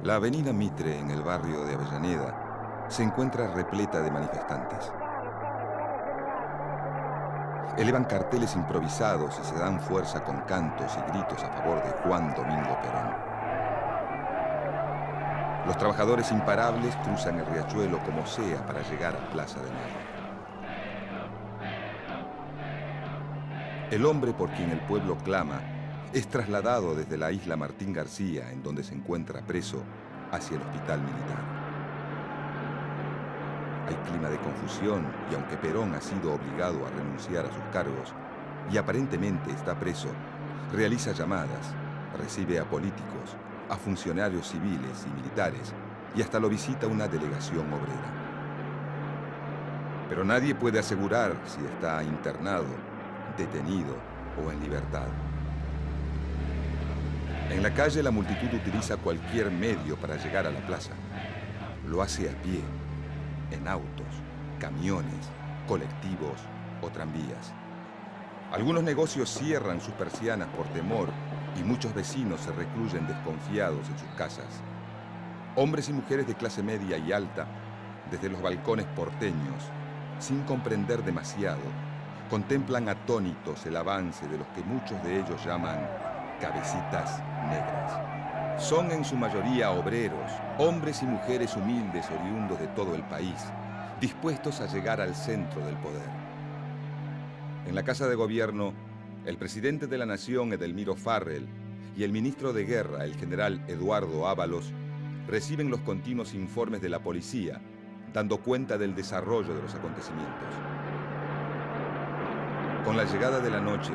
La avenida Mitre, en el barrio de Avellaneda, se encuentra repleta de manifestantes. Elevan carteles improvisados y se dan fuerza con cantos y gritos a favor de Juan Domingo Perón. Los trabajadores imparables cruzan el riachuelo como sea para llegar a Plaza de Mayo. El hombre por quien el pueblo clama es trasladado desde la isla Martín García, en donde se encuentra preso, hacia el hospital militar. Hay clima de confusión y aunque Perón ha sido obligado a renunciar a sus cargos y aparentemente está preso, realiza llamadas, recibe a políticos, a funcionarios civiles y militares y hasta lo visita una delegación obrera. Pero nadie puede asegurar si está internado, detenido o en libertad. En la calle la multitud utiliza cualquier medio para llegar a la plaza. Lo hace a pie, en autos, camiones, colectivos o tranvías. Algunos negocios cierran sus persianas por temor y muchos vecinos se recluyen desconfiados en sus casas. Hombres y mujeres de clase media y alta, desde los balcones porteños, sin comprender demasiado, contemplan atónitos el avance de los que muchos de ellos llaman cabecitas negras. Son en su mayoría obreros, hombres y mujeres humildes oriundos de todo el país, dispuestos a llegar al centro del poder. En la Casa de Gobierno, el presidente de la Nación, Edelmiro Farrell, y el ministro de Guerra, el general Eduardo Ábalos, reciben los continuos informes de la policía, dando cuenta del desarrollo de los acontecimientos. Con la llegada de la noche,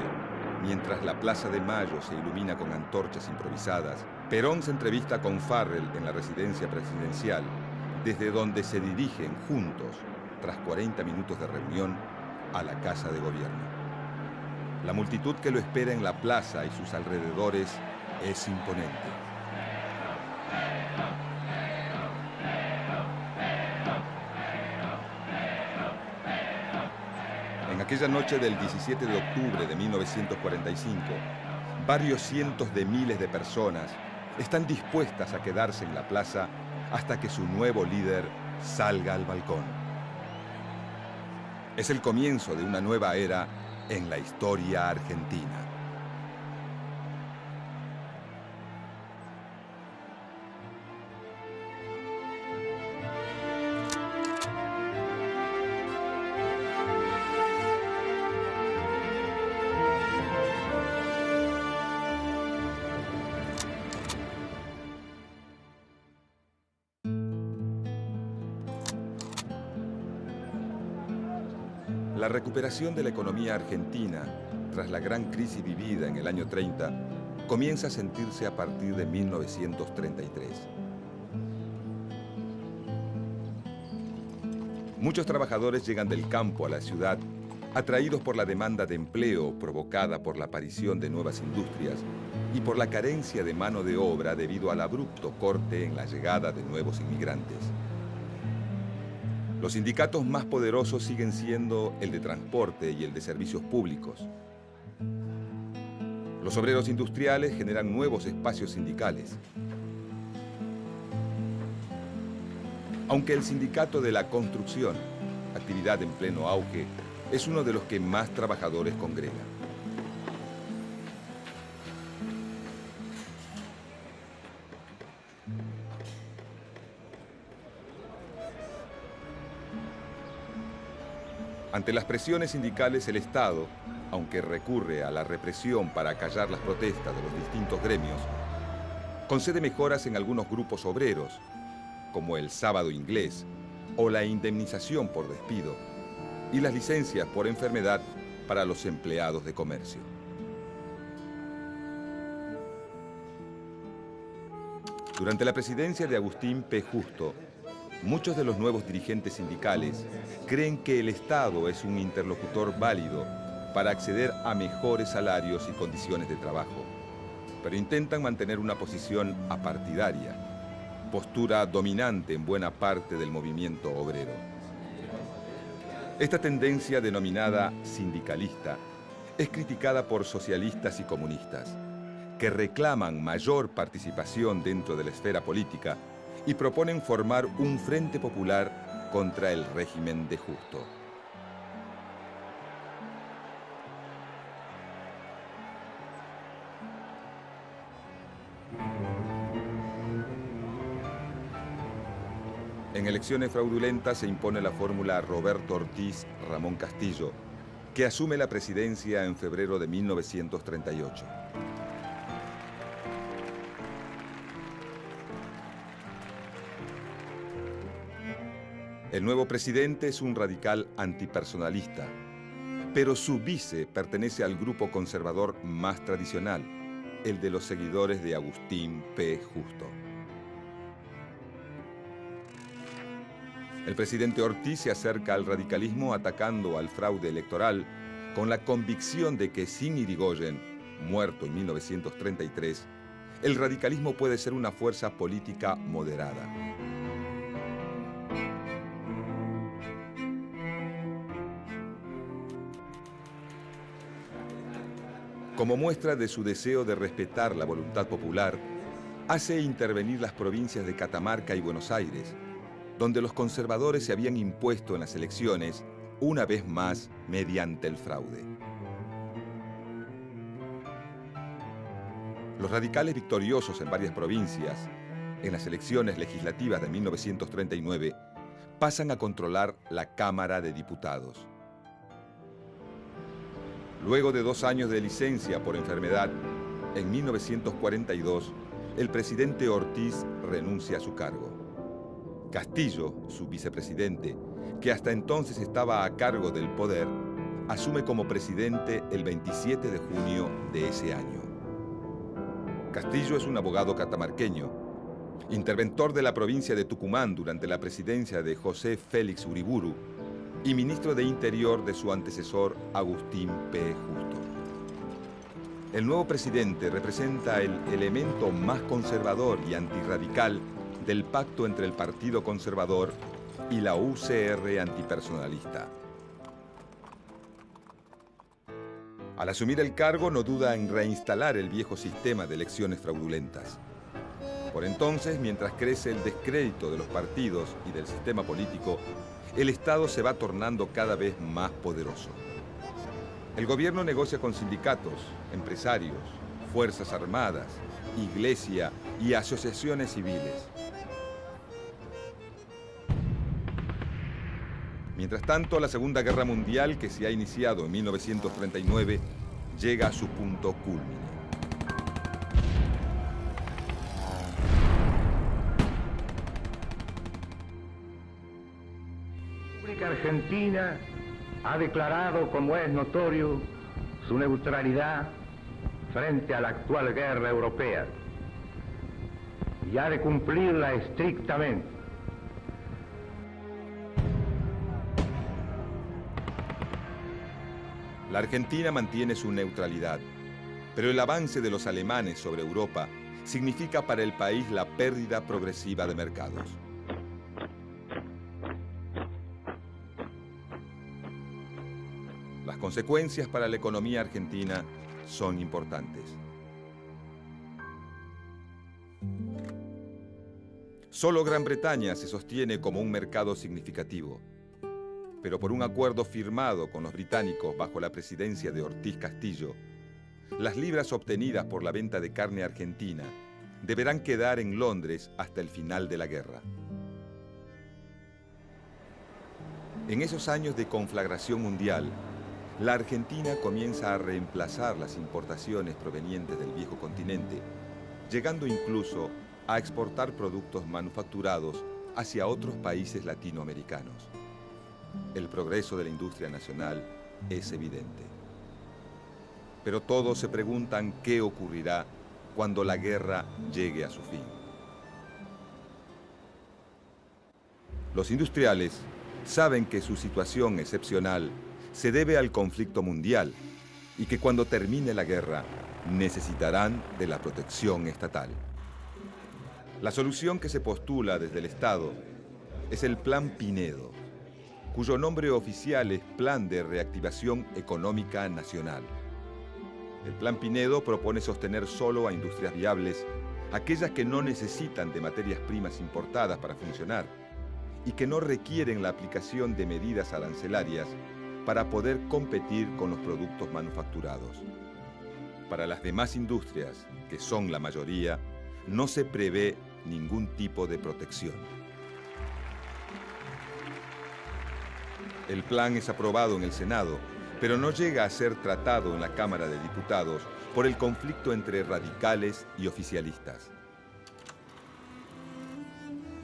mientras la Plaza de Mayo se ilumina con antorchas improvisadas, Perón se entrevista con Farrell en la residencia presidencial, desde donde se dirigen juntos, tras 40 minutos de reunión, a la Casa de Gobierno. La multitud que lo espera en la plaza y sus alrededores es imponente. En aquella noche del 17 de octubre de 1945, varios cientos de miles de personas están dispuestas a quedarse en la plaza hasta que su nuevo líder salga al balcón. Es el comienzo de una nueva era en la historia argentina. La recuperación de la economía argentina, tras la gran crisis vivida en el año 30, comienza a sentirse a partir de 1933. Muchos trabajadores llegan del campo a la ciudad, atraídos por la demanda de empleo provocada por la aparición de nuevas industrias y por la carencia de mano de obra debido al abrupto corte en la llegada de nuevos inmigrantes. Los sindicatos más poderosos siguen siendo el de transporte y el de servicios públicos. Los obreros industriales generan nuevos espacios sindicales. Aunque el sindicato de la construcción, actividad en pleno auge, es uno de los que más trabajadores congrega. Ante las presiones sindicales, el Estado, aunque recurre a la represión para acallar las protestas de los distintos gremios, concede mejoras en algunos grupos obreros, como el sábado inglés o la indemnización por despido y las licencias por enfermedad para los empleados de comercio. Durante la presidencia de Agustín P. Justo, muchos de los nuevos dirigentes sindicales creen que el Estado es un interlocutor válido para acceder a mejores salarios y condiciones de trabajo, pero intentan mantener una posición apartidaria, postura dominante en buena parte del movimiento obrero. Esta tendencia, denominada sindicalista, es criticada por socialistas y comunistas, que reclaman mayor participación dentro de la esfera política y proponen formar un frente popular contra el régimen de Justo. En elecciones fraudulentas se impone la fórmula Roberto Ortiz-Ramón Castillo, que asume la presidencia en febrero de 1938. El nuevo presidente es un radical antipersonalista, pero su vice pertenece al grupo conservador más tradicional, el de los seguidores de Agustín P. Justo. El presidente Ortiz se acerca al radicalismo atacando al fraude electoral con la convicción de que sin Irigoyen, muerto en 1933, el radicalismo puede ser una fuerza política moderada. Como muestra de su deseo de respetar la voluntad popular, hace intervenir las provincias de Catamarca y Buenos Aires, donde los conservadores se habían impuesto en las elecciones, una vez más mediante el fraude. Los radicales victoriosos en varias provincias, en las elecciones legislativas de 1939, pasan a controlar la Cámara de Diputados. Luego de 2 años de licencia por enfermedad, en 1942, el presidente Ortiz renuncia a su cargo. Castillo, su vicepresidente, que hasta entonces estaba a cargo del poder, asume como presidente el 27 de junio de ese año. Castillo es un abogado catamarqueño, interventor de la provincia de Tucumán durante la presidencia de José Félix Uriburu y ministro de Interior de su antecesor Agustín P. Justo. El nuevo presidente representa el elemento más conservador y antirradical del pacto entre el Partido Conservador y la UCR antipersonalista. Al asumir el cargo no duda en reinstalar el viejo sistema de elecciones fraudulentas. Por entonces, mientras crece el descrédito de los partidos y del sistema político, el Estado se va tornando cada vez más poderoso. El gobierno negocia con sindicatos, empresarios, fuerzas armadas, iglesia y asociaciones civiles. Mientras tanto, la Segunda Guerra Mundial, que se ha iniciado en 1939, llega a su punto culmine. Argentina ha declarado, como es notorio, su neutralidad frente a la actual guerra europea y ha de cumplirla estrictamente. La Argentina mantiene su neutralidad, pero el avance de los alemanes sobre Europa significa para el país la pérdida progresiva de mercados. Las consecuencias para la economía argentina son importantes. Solo Gran Bretaña se sostiene como un mercado significativo, pero por un acuerdo firmado con los británicos bajo la presidencia de Ortiz Castillo, las libras obtenidas por la venta de carne argentina deberán quedar en Londres hasta el final de la guerra. En esos años de conflagración mundial, la Argentina comienza a reemplazar las importaciones provenientes del viejo continente, llegando incluso a exportar productos manufacturados hacia otros países latinoamericanos. El progreso de la industria nacional es evidente. Pero todos se preguntan qué ocurrirá cuando la guerra llegue a su fin. Los industriales saben que su situación excepcional se debe al conflicto mundial y que cuando termine la guerra necesitarán de la protección estatal. La solución que se postula desde el Estado es el Plan Pinedo, cuyo nombre oficial es Plan de Reactivación Económica Nacional. El Plan Pinedo propone sostener solo a industrias viables, aquellas que no necesitan de materias primas importadas para funcionar y que no requieren la aplicación de medidas arancelarias para poder competir con los productos manufacturados. Para las demás industrias, que son la mayoría, no se prevé ningún tipo de protección. El plan es aprobado en el Senado, pero no llega a ser tratado en la Cámara de Diputados por el conflicto entre radicales y oficialistas.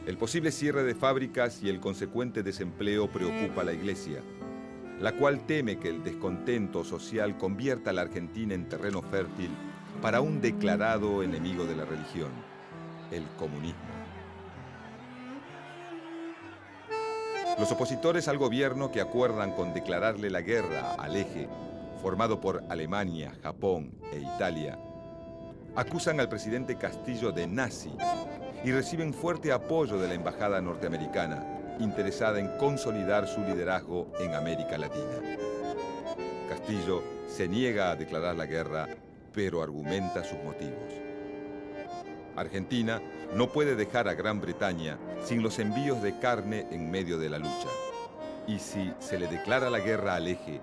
El posible cierre de fábricas y el consecuente desempleo preocupa a la Iglesia, la cual teme que el descontento social convierta a la Argentina en terreno fértil para un declarado enemigo de la religión, el comunismo. Los opositores al gobierno, que acuerdan con declararle la guerra al eje, formado por Alemania, Japón e Italia, acusan al presidente Castillo de nazi y reciben fuerte apoyo de la embajada norteamericana, interesada en consolidar su liderazgo en América Latina. Castillo se niega a declarar la guerra, pero argumenta sus motivos. Argentina no puede dejar a Gran Bretaña sin los envíos de carne en medio de la lucha. Y si se le declara la guerra al eje,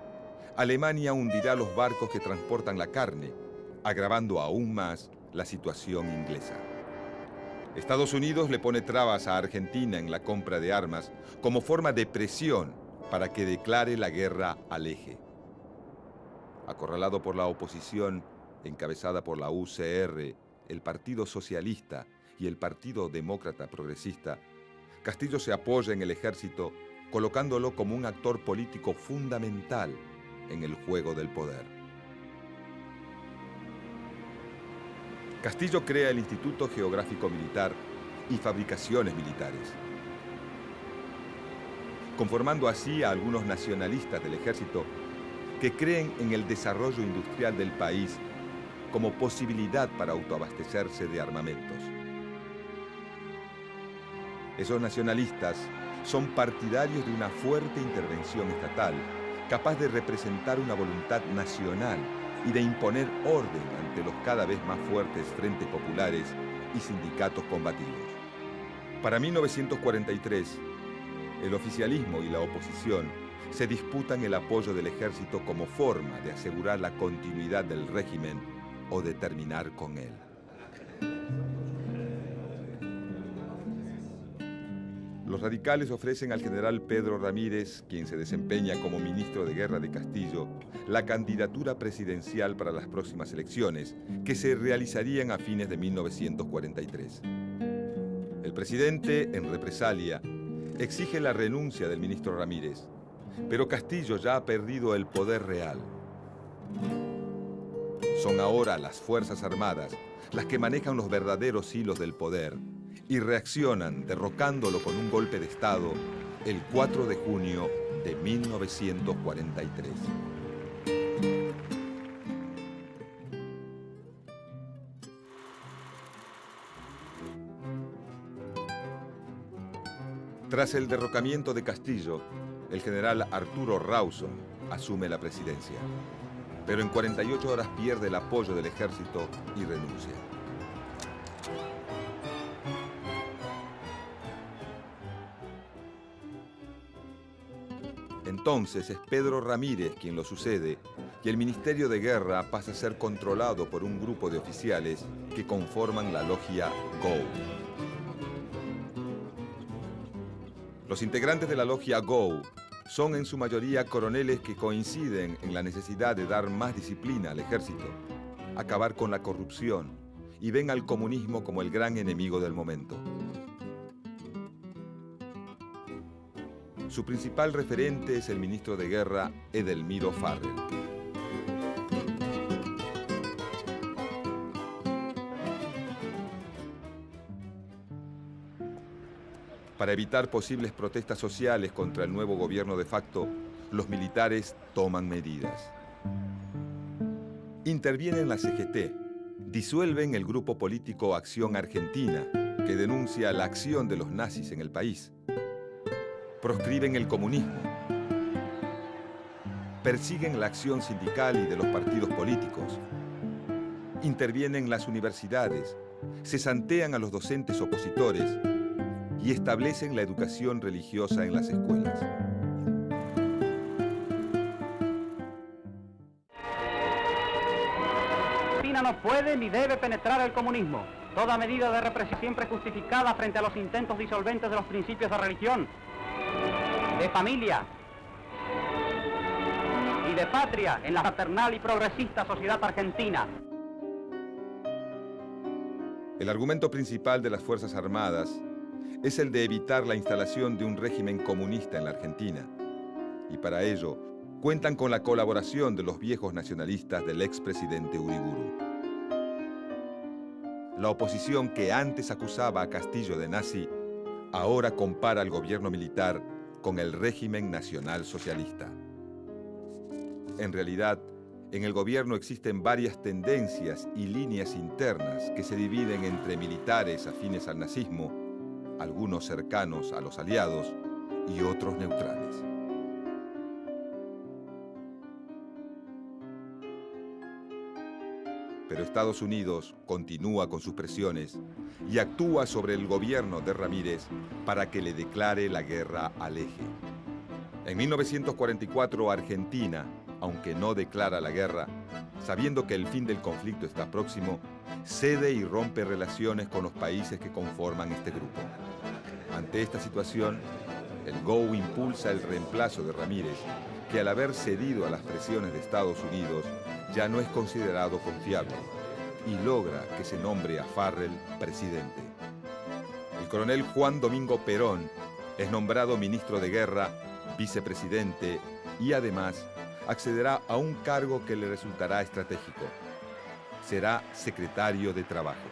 Alemania hundirá los barcos que transportan la carne, agravando aún más la situación inglesa. Estados Unidos le pone trabas a Argentina en la compra de armas como forma de presión para que declare la guerra al eje. Acorralado por la oposición, encabezada por la UCR, el Partido Socialista y el Partido Demócrata Progresista, Castillo se apoya en el ejército, colocándolo como un actor político fundamental en el juego del poder. Castillo crea el Instituto Geográfico Militar y fabricaciones militares, conformando así a algunos nacionalistas del ejército que creen en el desarrollo industrial del país como posibilidad para autoabastecerse de armamentos. Esos nacionalistas son partidarios de una fuerte intervención estatal, capaz de representar una voluntad nacional y de imponer orden ante los cada vez más fuertes frentes populares y sindicatos combativos. Para 1943, el oficialismo y la oposición se disputan el apoyo del ejército como forma de asegurar la continuidad del régimen o de terminar con él. Los radicales ofrecen al general Pedro Ramírez, quien se desempeña como ministro de Guerra de Castillo, la candidatura presidencial para las próximas elecciones, que se realizarían a fines de 1943. El presidente, en represalia, exige la renuncia del ministro Ramírez, pero Castillo ya ha perdido el poder real. Son ahora las Fuerzas Armadas las que manejan los verdaderos hilos del poder y reaccionan derrocándolo con un golpe de Estado el 4 de junio de 1943. Tras el derrocamiento de Castillo, el general Arturo Rawson asume la presidencia, pero en 48 horas pierde el apoyo del ejército y renuncia. Entonces es Pedro Ramírez quien lo sucede y el Ministerio de Guerra pasa a ser controlado por un grupo de oficiales que conforman la logia GO. Los integrantes de la logia GO son en su mayoría coroneles que coinciden en la necesidad de dar más disciplina al ejército, acabar con la corrupción y ven al comunismo como el gran enemigo del momento. Su principal referente es el ministro de Guerra, Edelmiro Farrell. Para evitar posibles protestas sociales contra el nuevo gobierno de facto, los militares toman medidas. Intervienen la CGT, disuelven el grupo político Acción Argentina, que denuncia la acción de los nazis en el país. Proscriben el comunismo. Persiguen la acción sindical y de los partidos políticos. intervienen las universidades, cesantean a los docentes opositores y establecen la educación religiosa en las escuelas. Argentina no puede ni debe penetrar el comunismo. Toda medida de represión siempre justificada frente a los intentos disolventes de los principios de religión, de familia y de patria en la fraternal y progresista sociedad argentina. El argumento principal de las Fuerzas Armadas es el de evitar la instalación de un régimen comunista en la Argentina. Y para ello, cuentan con la colaboración de los viejos nacionalistas del expresidente Uriburu. La oposición que antes acusaba a Castillo de nazi, ahora compara al gobierno militar con el régimen nacional socialista. En realidad, en el gobierno existen varias tendencias y líneas internas que se dividen entre militares afines al nazismo, algunos cercanos a los aliados y otros neutrales. Pero Estados Unidos continúa con sus presiones y actúa sobre el gobierno de Ramírez para que le declare la guerra al eje. En 1944, Argentina, aunque no declara la guerra, sabiendo que el fin del conflicto está próximo, cede y rompe relaciones con los países que conforman este grupo. Ante esta situación, el GO impulsa el reemplazo de Ramírez, que al haber cedido a las presiones de Estados Unidos, ya no es considerado confiable, y logra que se nombre a Farrell presidente. El coronel Juan Domingo Perón es nombrado ministro de Guerra, vicepresidente y además accederá a un cargo que le resultará estratégico. Será secretario de Trabajo.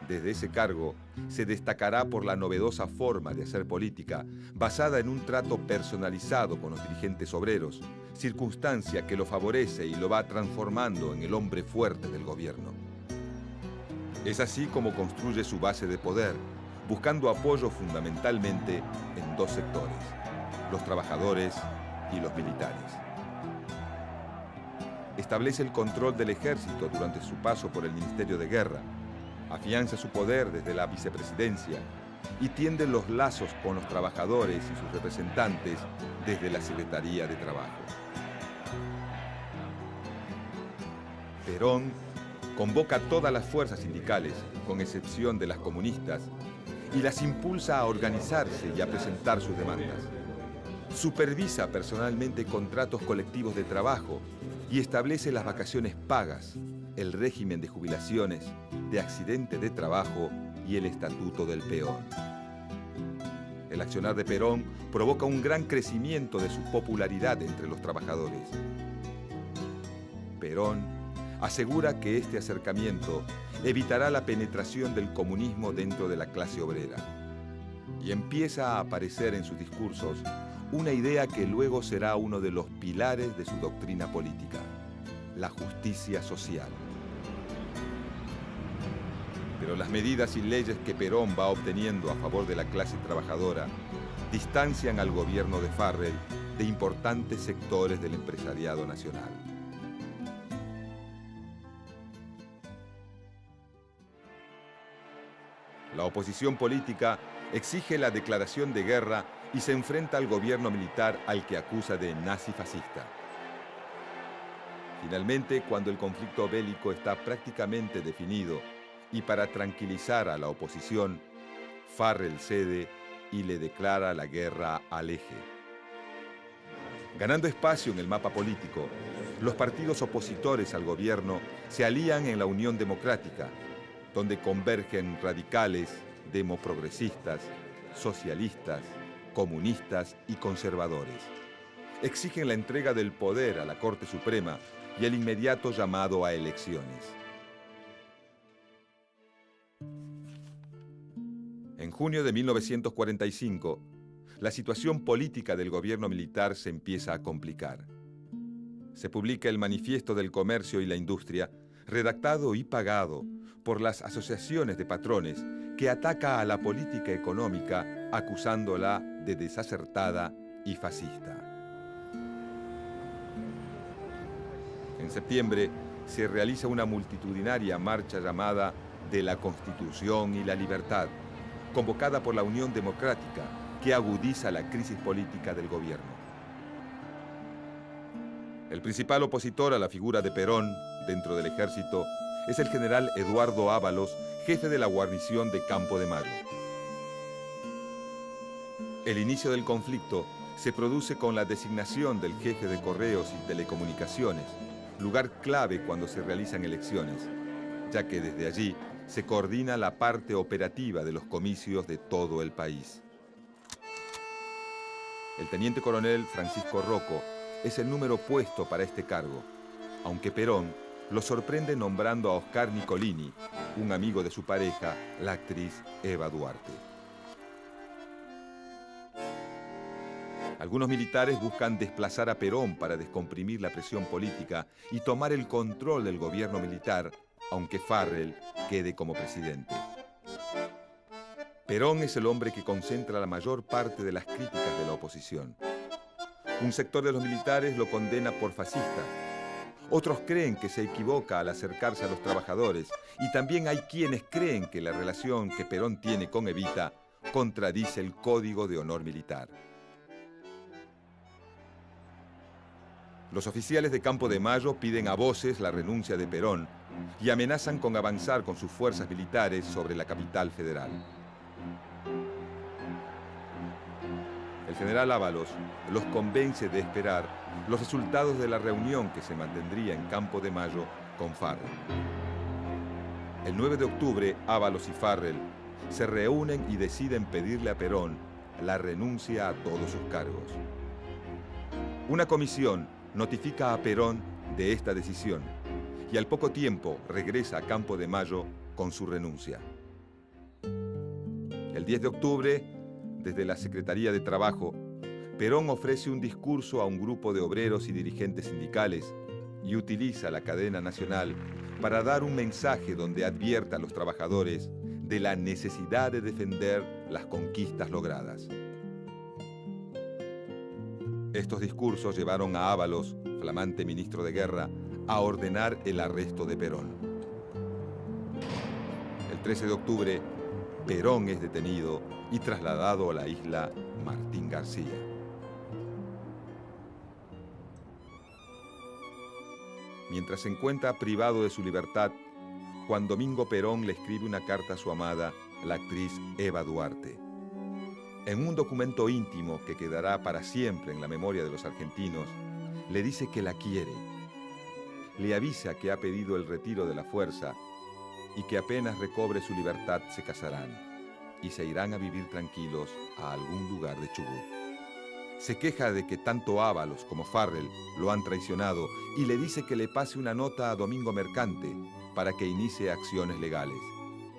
Desde ese cargo se destacará por la novedosa forma de hacer política, basada en un trato personalizado con los dirigentes obreros, circunstancia que lo favorece y lo va transformando en el hombre fuerte del gobierno. Es así como construye su base de poder, buscando apoyo fundamentalmente en dos sectores: los trabajadores y los militares. Establece el control del ejército durante su paso por el Ministerio de Guerra, afianza su poder desde la vicepresidencia y tiende los lazos con los trabajadores y sus representantes desde la Secretaría de Trabajo. Perón convoca a todas las fuerzas sindicales, con excepción de las comunistas, y las impulsa a organizarse y a presentar sus demandas. Supervisa personalmente contratos colectivos de trabajo y establece las vacaciones pagas, el régimen de jubilaciones, de accidente de trabajo y el estatuto del peón. El accionar de Perón provoca un gran crecimiento de su popularidad entre los trabajadores. Perón asegura que este acercamiento evitará la penetración del comunismo dentro de la clase obrera. Y empieza a aparecer en sus discursos una idea que luego será uno de los pilares de su doctrina política: la justicia social. Pero las medidas y leyes que Perón va obteniendo a favor de la clase trabajadora distancian al gobierno de Farrell de importantes sectores del empresariado nacional. La oposición política exige la declaración de guerra y se enfrenta al gobierno militar al que acusa de nazi-fascista. Finalmente, cuando el conflicto bélico está prácticamente definido y para tranquilizar a la oposición, Farrell cede y le declara la guerra al eje. Ganando espacio en el mapa político, los partidos opositores al gobierno se alían en la Unión Democrática, donde convergen radicales, demoprogresistas, socialistas, comunistas y conservadores. Exigen la entrega del poder a la Corte Suprema y el inmediato llamado a elecciones. En junio de 1945, la situación política del gobierno militar se empieza a complicar. Se publica el Manifiesto del Comercio y la Industria, redactado y pagado por las asociaciones de patrones, que ataca a la política económica acusándola de desacertada y fascista. En septiembre, se realiza una multitudinaria marcha llamada de la Constitución y la Libertad, convocada por la Unión Democrática, que agudiza la crisis política del gobierno. El principal opositor a la figura de Perón dentro del ejército es el general Eduardo Ábalos, jefe de la guarnición de Campo de Mayo. El inicio del conflicto se produce con la designación del jefe de Correos y Telecomunicaciones, lugar clave cuando se realizan elecciones, ya que desde allí se coordina la parte operativa de los comicios de todo el país. El teniente coronel Francisco Rocco es el número puesto para este cargo, aunque Perón lo sorprende nombrando a Oscar Nicolini, un amigo de su pareja, la actriz Eva Duarte. Algunos militares buscan desplazar a Perón para descomprimir la presión política y tomar el control del gobierno militar, aunque Farrell quede como presidente. Perón es el hombre que concentra la mayor parte de las críticas de la oposición. Un sector de los militares lo condena por fascista. Otros creen que se equivoca al acercarse a los trabajadores, y también hay quienes creen que la relación que Perón tiene con Evita contradice el Código de Honor Militar. Los oficiales de Campo de Mayo piden a voces la renuncia de Perón y amenazan con avanzar con sus fuerzas militares sobre la capital federal. El general Ábalos los convence de esperar los resultados de la reunión que se mantendría en Campo de Mayo con Farrell. El 9 de octubre, Ábalos y Farrell se reúnen y deciden pedirle a Perón la renuncia a todos sus cargos. Una comisión notifica a Perón de esta decisión y al poco tiempo regresa a Campo de Mayo con su renuncia. El 10 de octubre, desde la Secretaría de Trabajo, Perón ofrece un discurso a un grupo de obreros y dirigentes sindicales y utiliza la cadena nacional para dar un mensaje donde advierta a los trabajadores de la necesidad de defender las conquistas logradas. Estos discursos llevaron a Ábalos, flamante ministro de Guerra, a ordenar el arresto de Perón. El 13 de octubre, Perón es detenido y trasladado a la isla Martín García. Mientras se encuentra privado de su libertad, Juan Domingo Perón le escribe una carta a su amada, la actriz Eva Duarte. En un documento íntimo que quedará para siempre en la memoria de los argentinos, le dice que la quiere. Le avisa que ha pedido el retiro de la fuerza y que apenas recobre su libertad se casarán y se irán a vivir tranquilos a algún lugar de Chubut. Se queja de que tanto Ábalos como Farrell lo han traicionado y le dice que le pase una nota a Domingo Mercante para que inicie acciones legales.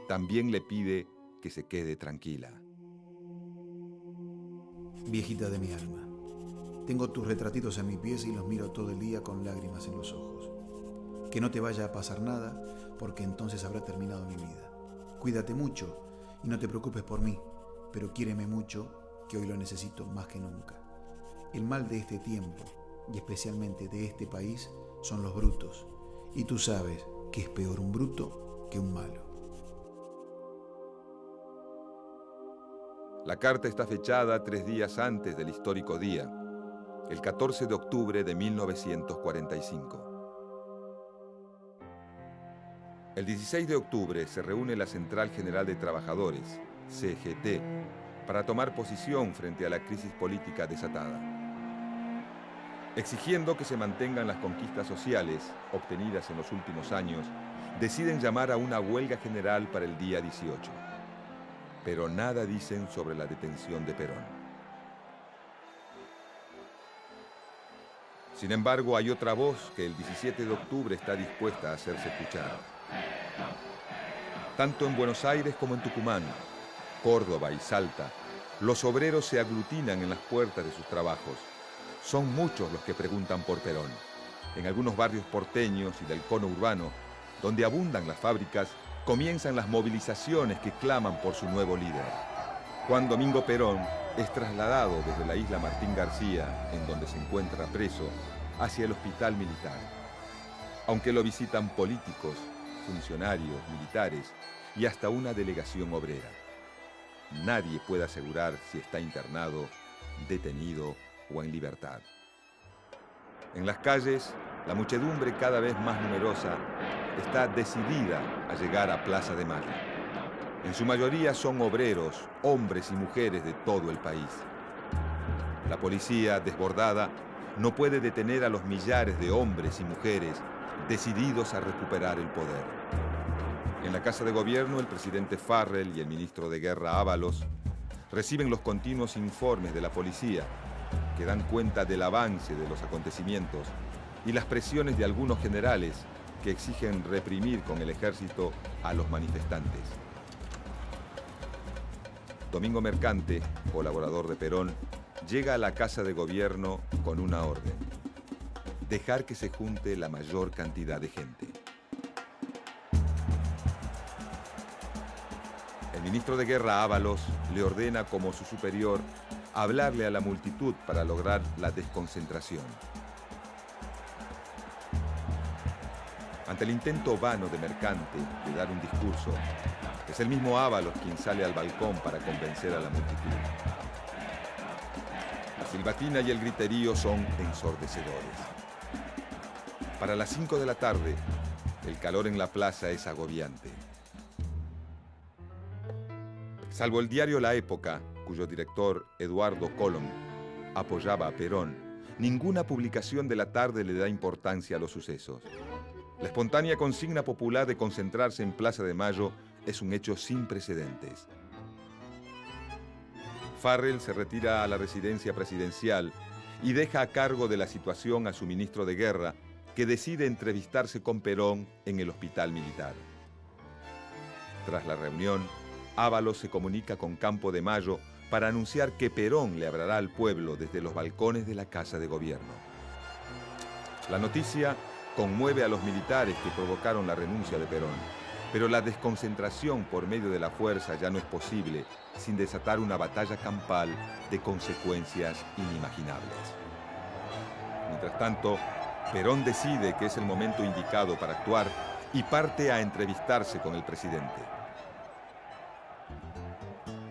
También le pide que se quede tranquila. Viejita de mi alma, tengo tus retratitos en mis pies y los miro todo el día con lágrimas en los ojos. Que no te vaya a pasar nada, porque entonces habrá terminado mi vida. Cuídate mucho y no te preocupes por mí, pero quiéreme mucho, que hoy lo necesito más que nunca. El mal de este tiempo, y especialmente de este país, son los brutos, y tú sabes que es peor un bruto que un malo. La carta está fechada 3 días antes del histórico día, el 14 de octubre de 1945. El 16 de octubre se reúne la Central General de Trabajadores, CGT, para tomar posición frente a la crisis política desatada. Exigiendo que se mantengan las conquistas sociales obtenidas en los últimos años, deciden llamar a una huelga general para el día 18. Pero nada dicen sobre la detención de Perón. Sin embargo, hay otra voz que el 17 de octubre está dispuesta a hacerse escuchar. Tanto en Buenos Aires como en Tucumán, Córdoba y Salta, los obreros se aglutinan en las puertas de sus trabajos. Son muchos los que preguntan por Perón. En algunos barrios porteños y del cono urbano, donde abundan las fábricas, comienzan las movilizaciones que claman por su nuevo líder. Juan Domingo Perón es trasladado desde la isla Martín García, en donde se encuentra preso, hacia el hospital militar. aunque lo visitan políticos, funcionarios, militares y hasta una delegación obrera. Nadie puede asegurar si está internado, detenido o en libertad. En las calles, la muchedumbre cada vez más numerosa está decidida a llegar a Plaza de Mayo. En su mayoría son obreros, hombres y mujeres de todo el país. La policía, desbordada, no puede detener a los millares de hombres y mujeres decididos a recuperar el poder. En la Casa de Gobierno, el presidente Farrell y el ministro de Guerra Ábalos reciben los continuos informes de la policía que dan cuenta del avance de los acontecimientos y las presiones de algunos generales que exigen reprimir con el ejército a los manifestantes. Domingo Mercante, colaborador de Perón, llega a la Casa de Gobierno con una orden: dejar que se junte la mayor cantidad de gente. El ministro de Guerra Ábalos le ordena como su superior hablarle a la multitud para lograr la desconcentración. Ante el intento vano de Mercante de dar un discurso, es el mismo Ábalos quien sale al balcón para convencer a la multitud. La silbatina y el griterío son ensordecedores. Para las 5 de la tarde, el calor en la plaza es agobiante. Salvo el diario La Época, cuyo director, Eduardo Colom, apoyaba a Perón, ninguna publicación de la tarde le da importancia a los sucesos. La espontánea consigna popular de concentrarse en Plaza de Mayo es un hecho sin precedentes. Farrell se retira a la residencia presidencial y deja a cargo de la situación a su ministro de Guerra, que decide entrevistarse con Perón en el hospital militar. Tras la reunión, Ábalos se comunica con Campo de Mayo para anunciar que Perón le hablará al pueblo desde los balcones de la Casa de Gobierno. La noticia conmueve a los militares que provocaron la renuncia de Perón, pero la desconcentración por medio de la fuerza ya no es posible sin desatar una batalla campal de consecuencias inimaginables. Mientras tanto, Perón decide que es el momento indicado para actuar y parte a entrevistarse con el presidente.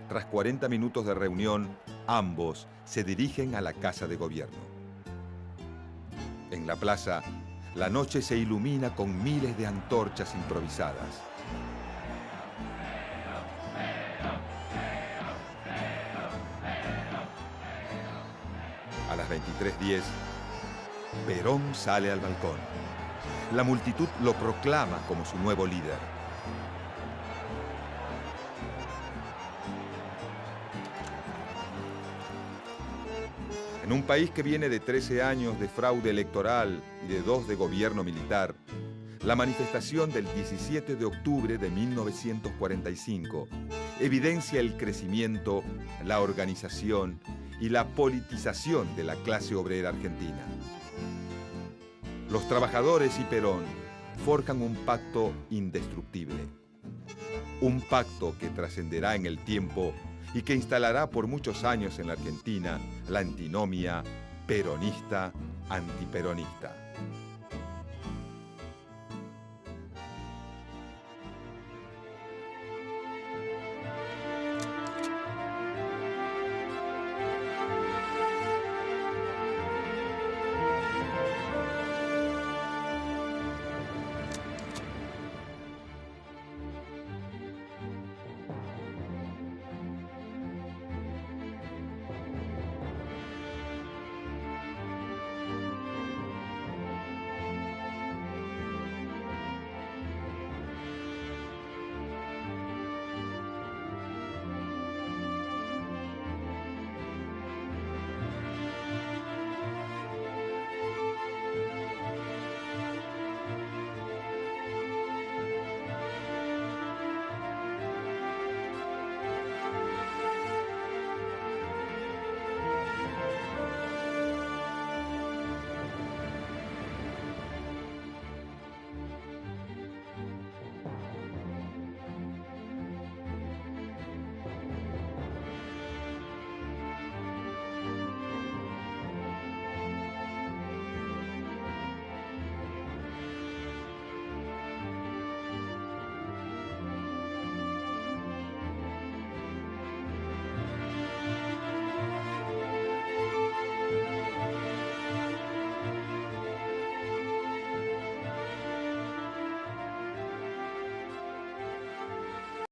Tras 40 minutos de reunión, ambos se dirigen a la Casa de Gobierno. En la plaza, la noche se ilumina con miles de antorchas improvisadas. A las 23:10, Perón sale al balcón. La multitud lo proclama como su nuevo líder. En un país que viene de 13 años de fraude electoral y de 2 de gobierno militar, la manifestación del 17 de octubre de 1945 evidencia el crecimiento, la organización y la politización de la clase obrera argentina. Los trabajadores y Perón forjan un pacto indestructible. Un pacto que trascenderá en el tiempo y que instalará por muchos años en la Argentina la antinomia peronista-antiperonista.